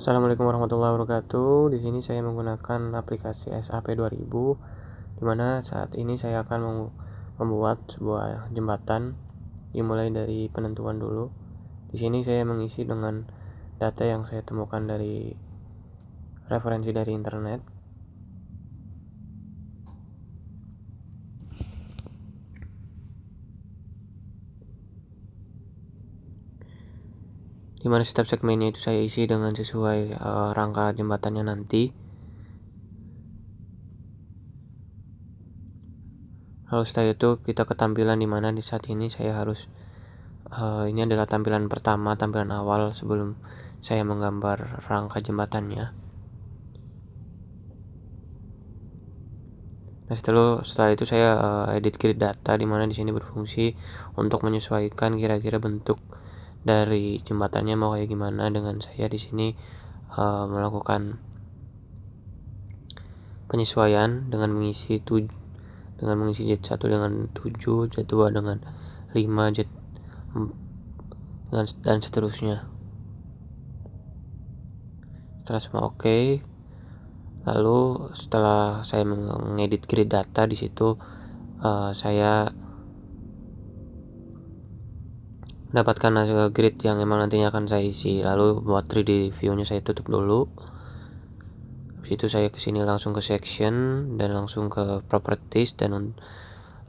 Assalamualaikum warahmatullahi wabarakatuh. Di sini saya menggunakan aplikasi SAP 2000, di mana saat ini saya akan membuat sebuah jembatan dimulai dari penentuan dulu. Di sini saya mengisi dengan data yang saya temukan dari referensi dari internet. Di mana setiap segmennya itu saya isi dengan sesuai rangka jembatannya nanti. Lalu setelah itu kita ke tampilan, di mana di saat ini saya harus ini adalah tampilan pertama, tampilan awal sebelum saya menggambar rangka jembatannya. Nah, setelah itu saya edit grid data, di mana di sini berfungsi untuk menyesuaikan kira-kira bentuk dari jembatannya mau kayak gimana. Dengan saya di sini melakukan penyesuaian dengan mengisi Z1 dengan 7, Z2 dengan 5, dan seterusnya. Setelah semua oke, lalu setelah saya mengedit grid data, di situ saya mendapatkan hasil grid yang emang nantinya akan saya isi. Lalu buat 3D view-nya saya tutup dulu. Habis itu saya kesini langsung ke section dan langsung ke properties dan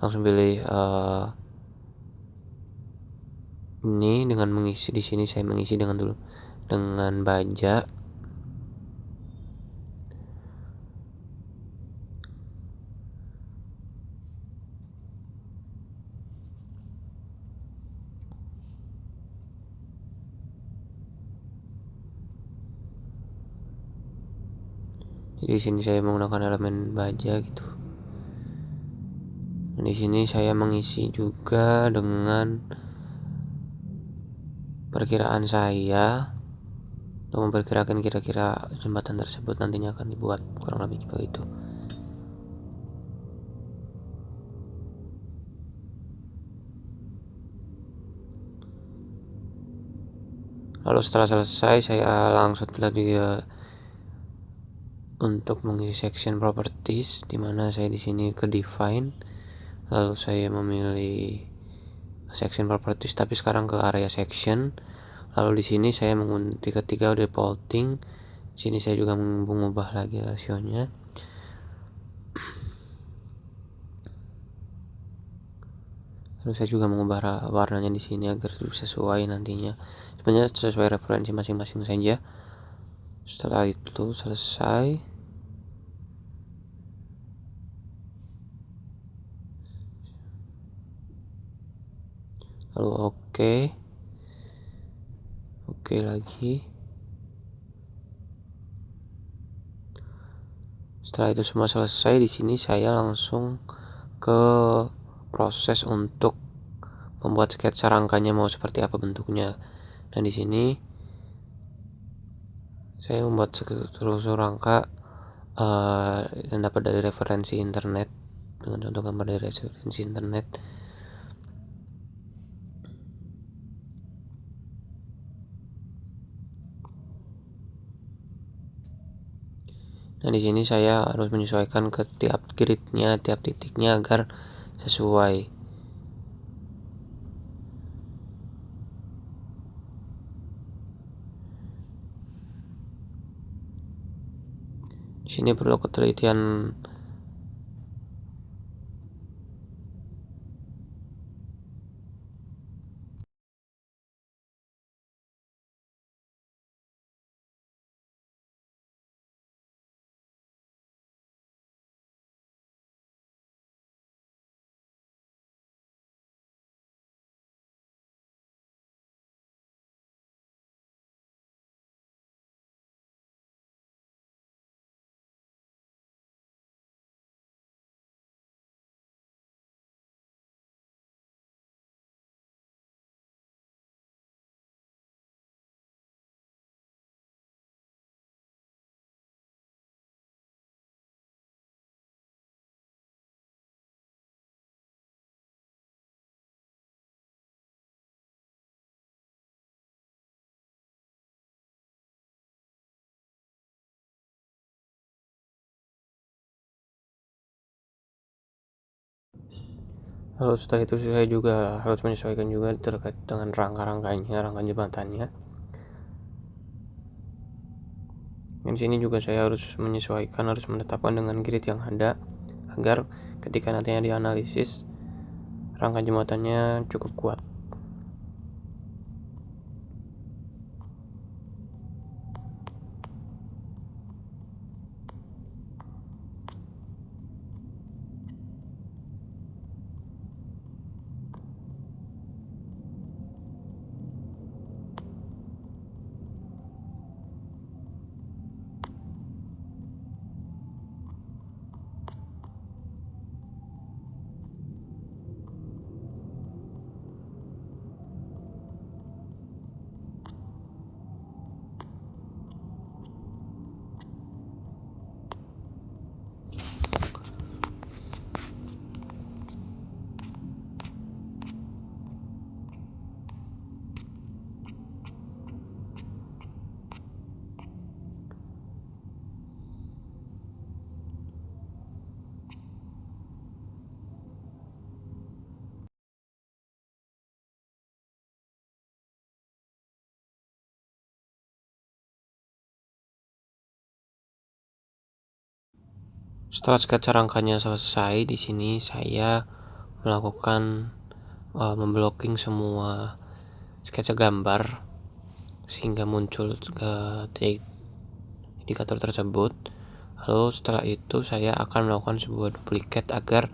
langsung pilih ini dengan mengisi. Di sini saya mengisi dengan baja. Jadi di sini saya menggunakan elemen baja gitu. Dan di sini saya mengisi juga dengan perkiraan saya untuk memperkirakan kira-kira jembatan tersebut nantinya akan dibuat, kurang lebih begitu. Lalu setelah selesai saya langsung lagi untuk mengisi section properties, di mana saya di sini ke define, lalu saya memilih section properties tapi sekarang ke area section. Lalu di sini saya ketika defaulting, di sini saya juga mengubah lagi rasionya. Lalu saya juga mengubah warnanya di sini agar sesuai nantinya. Sebenarnya sesuai referensi masing-masing saja. Setelah itu selesai, lalu oke lagi. Setelah itu semua selesai, di sini saya langsung ke proses untuk membuat sketsa rangkanya mau seperti apa bentuknya. Dan di sini saya membuat seluruh rangka yang dapat dari referensi internet, dengan contoh gambar dari referensi internet. Nah, di sini saya harus menyesuaikan ke tiap gridnya, tiap titiknya agar sesuai. Di sini perlu ketelitian Lalu setelah itu saya juga harus menyesuaikan juga terkait dengan rangka jembatannya. Di sini juga saya harus menyesuaikan, harus menetapkan dengan grid yang ada agar ketika nantinya dianalisis rangka jembatannya cukup kuat. Setelah sketsa rangkanya selesai, di sini saya melakukan memblocking semua sketsa gambar sehingga muncul indikator tersebut. Lalu setelah itu saya akan melakukan sebuah duplikat agar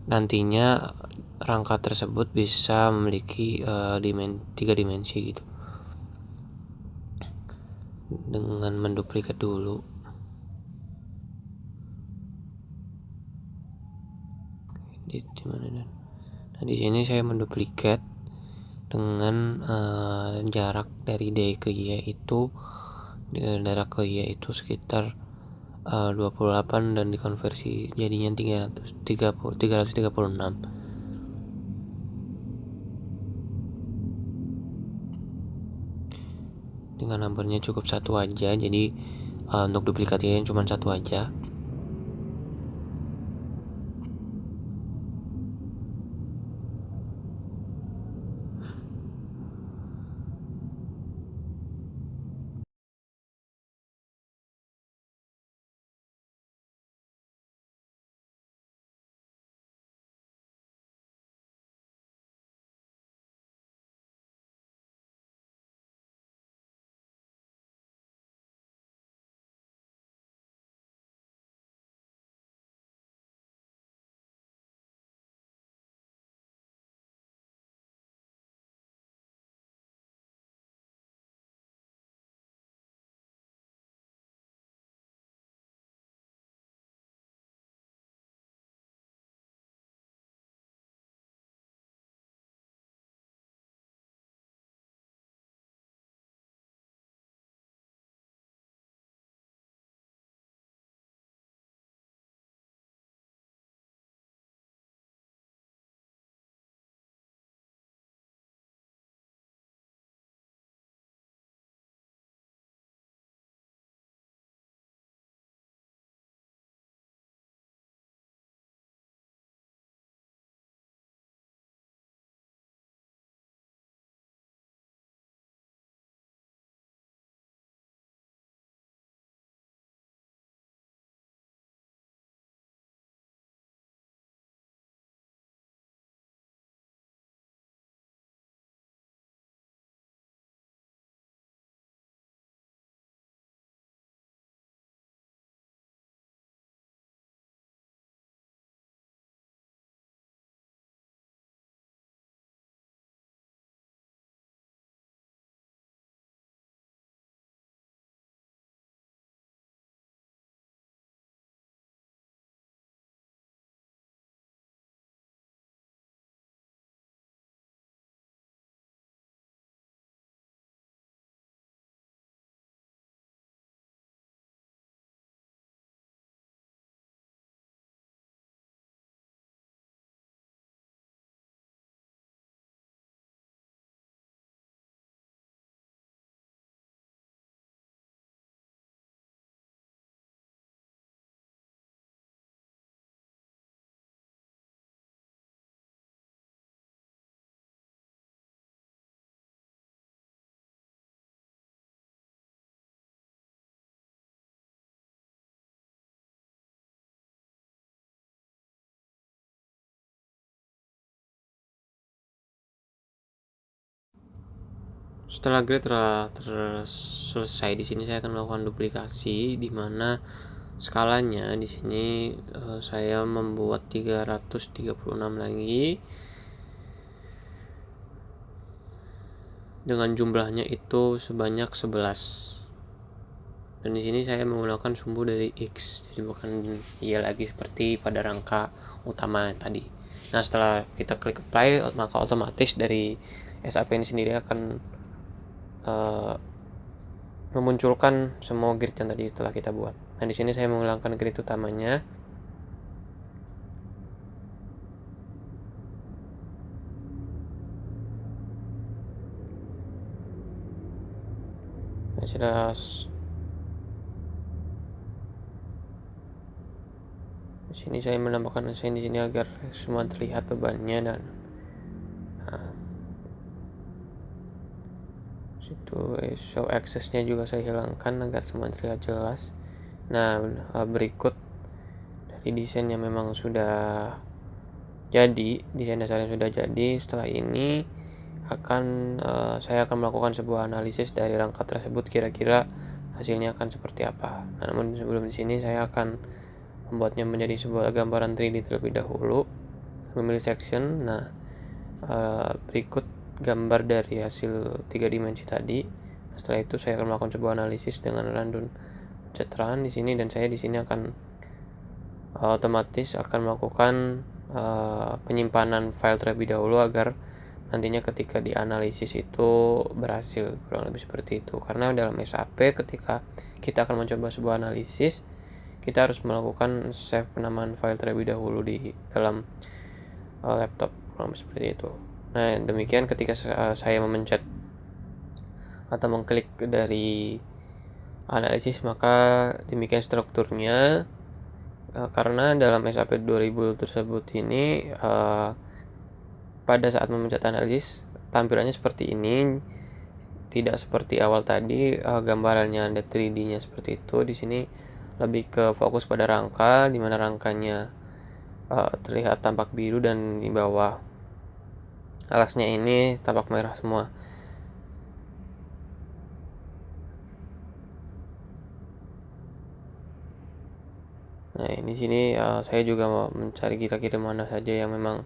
nantinya rangka tersebut bisa memiliki 3 dimensi gitu. Dengan menduplikat dulu. Nah, di sini saya menduplikat dengan jarak dari D ke Y itu sekitar 28 dan dikonversi jadinya 336. Dengan numbernya cukup satu aja, jadi untuk duplikatnya cuma satu aja. Setelah grade telah selesai, di sini saya akan melakukan duplikasi, di mana skalanya di sini saya membuat 336 lagi dengan jumlahnya itu sebanyak 11. Dan di sini saya menggunakan sumbu dari X, jadi bukan iya lagi seperti pada rangka utama tadi. Nah, setelah kita klik apply, maka otomatis dari SAP ini sendiri akan memunculkan semua grid yang tadi telah kita buat. Nah, di sini saya menghilangkan grid utamanya. Nah, sudah di sini saya menambahkan sign di sini agar semua terlihat bebannya, dan situ show access-nya juga saya hilangkan agar semua terlihat jelas. Nah, berikut dari desain yang memang sudah jadi, desain dasarnya sudah jadi. Setelah ini saya akan melakukan sebuah analisis dari rangka tersebut, kira-kira hasilnya akan seperti apa. Nah, namun sebelum di sini saya akan membuatnya menjadi sebuah gambaran 3D terlebih dahulu. Memilih section. Nah, berikut gambar dari hasil 3 dimensi tadi. Setelah itu saya akan melakukan sebuah analisis dengan random pencitraan di sini, dan saya di sini akan otomatis akan melakukan penyimpanan file terlebih dahulu agar nantinya ketika dianalisis itu berhasil, kurang lebih seperti itu. Karena dalam SAP ketika kita akan mencoba sebuah analisis, kita harus melakukan save penamaan file terlebih dahulu di dalam laptop, kurang lebih seperti itu. Nah, demikian ketika saya memencet atau mengklik dari analisis, maka demikian strukturnya. Karena dalam SAP 2000 tersebut ini pada saat memencet analisis tampilannya seperti ini, tidak seperti awal tadi gambarannya ada 3D-nya seperti itu. Di sini lebih ke fokus pada rangka, di mana rangkanya terlihat tampak biru dan di bawah alasnya ini tampak merah semua. Nah, di sini saya juga mau mencari kira-kira mana saja yang memang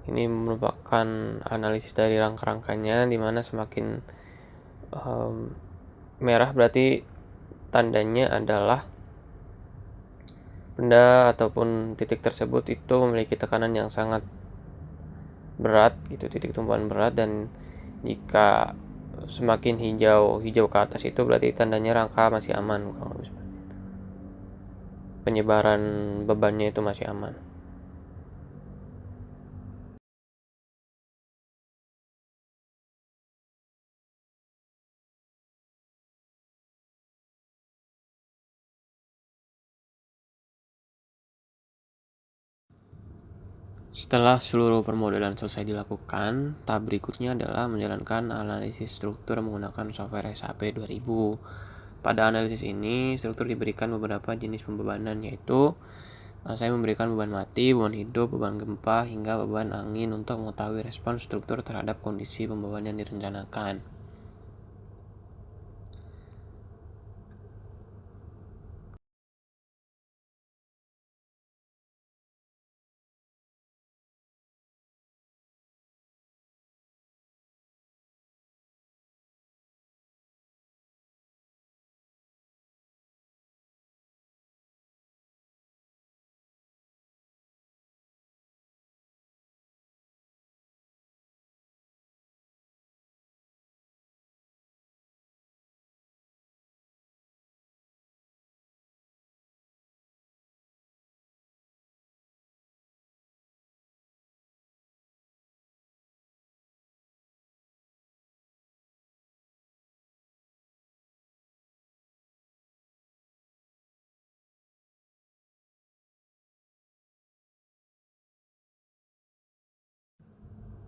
ini merupakan analisis dari rangka-rangkanya, di mana semakin merah berarti tandanya adalah benda ataupun titik tersebut itu memiliki tekanan yang sangat berat gitu, titik tumpuan berat. Dan jika semakin hijau ke atas itu berarti tandanya rangka masih aman, penyebaran bebannya itu masih aman. Setelah seluruh permodelan selesai dilakukan, tahap berikutnya adalah menjalankan analisis struktur menggunakan software SAP 2000. Pada analisis ini, struktur diberikan beberapa jenis pembebanan, yaitu saya memberikan beban mati, beban hidup, beban gempa, hingga beban angin untuk mengetahui respon struktur terhadap kondisi pembebanan yang direncanakan.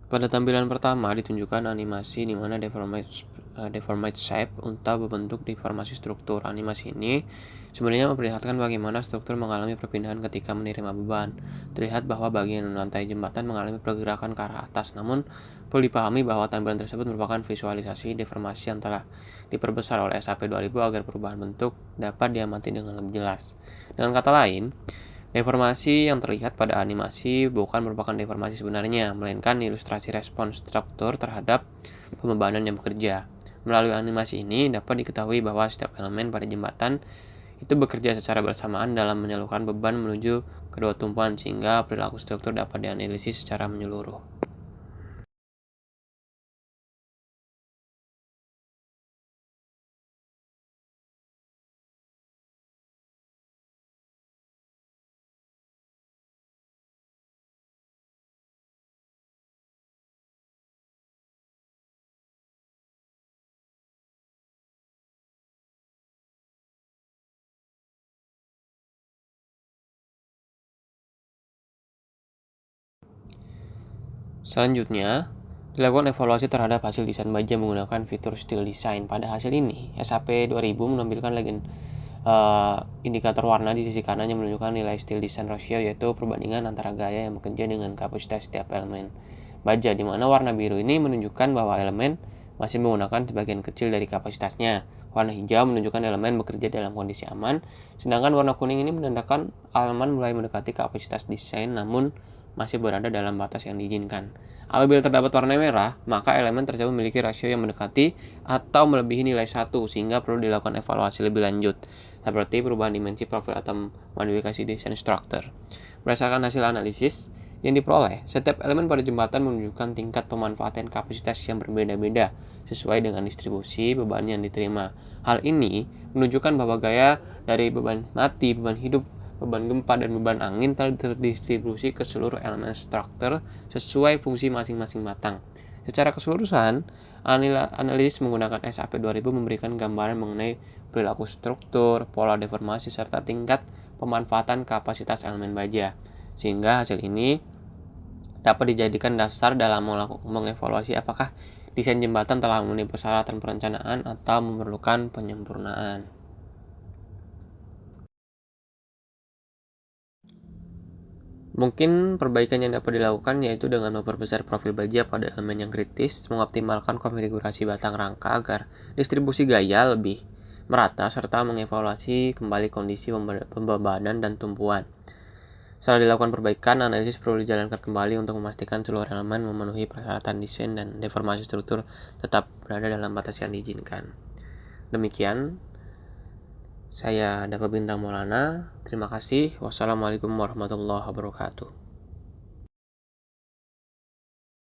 Pada tampilan pertama ditunjukkan animasi di mana deformasi deformate shape untuk berbentuk deformasi struktur. Animasi ini sebenarnya memperlihatkan bagaimana struktur mengalami perpindahan ketika menerima beban. Terlihat bahwa bagian lantai jembatan mengalami pergerakan ke arah atas, namun perlu dipahami bahwa tampilan tersebut merupakan visualisasi deformasi yang telah diperbesar oleh SAP 2000 agar perubahan bentuk dapat diamati dengan lebih jelas. Dengan kata lain, deformasi yang terlihat pada animasi bukan merupakan deformasi sebenarnya, melainkan ilustrasi respons struktur terhadap pembebanan yang bekerja. Melalui animasi ini dapat diketahui bahwa setiap elemen pada jembatan itu bekerja secara bersamaan dalam menyalurkan beban menuju kedua tumpuan sehingga perilaku struktur dapat dianalisis secara menyeluruh. Selanjutnya, dilakukan evaluasi terhadap hasil desain baja menggunakan fitur Still Design. Pada hasil ini, SAP 2000 menampilkan indikator warna di sisi kanan yang menunjukkan nilai Still Design Ratio, yaitu perbandingan antara gaya yang bekerja dengan kapasitas setiap elemen baja, di mana warna biru ini menunjukkan bahwa elemen masih menggunakan sebagian kecil dari kapasitasnya. Warna hijau menunjukkan elemen bekerja dalam kondisi aman, sedangkan warna kuning ini menandakan elemen mulai mendekati kapasitas desain namun masih berada dalam batas yang diizinkan. Apabila terdapat warna merah, maka elemen tersebut memiliki rasio yang mendekati atau melebihi nilai 1, sehingga perlu dilakukan evaluasi lebih lanjut, seperti perubahan dimensi profil atau modifikasi desain struktur. Berdasarkan hasil analisis yang diperoleh, setiap elemen pada jembatan menunjukkan tingkat pemanfaatan kapasitas yang berbeda-beda sesuai dengan distribusi beban yang diterima. Hal ini menunjukkan bahwa gaya dari beban mati, beban hidup, beban gempa, dan beban angin telah terdistribusi ke seluruh elemen struktur sesuai fungsi masing-masing batang. Secara keseluruhan, analisis menggunakan SAP 2000 memberikan gambaran mengenai perilaku struktur, pola deformasi, serta tingkat pemanfaatan kapasitas elemen baja, sehingga hasil ini dapat dijadikan dasar dalam mengevaluasi apakah desain jembatan telah memenuhi persyaratan perencanaan atau memerlukan penyempurnaan. Mungkin perbaikan yang dapat dilakukan yaitu dengan memperbesar profil baja pada elemen yang kritis, mengoptimalkan konfigurasi batang rangka agar distribusi gaya lebih merata, serta mengevaluasi kembali kondisi pembebanan dan tumpuan. Setelah dilakukan perbaikan, analisis perlu dijalankan kembali untuk memastikan seluruh elemen memenuhi persyaratan desain dan deformasi struktur tetap berada dalam batas yang diizinkan. Demikian, saya Dafa Bintang Maulana. Terima kasih. Wassalamualaikum warahmatullahi wabarakatuh.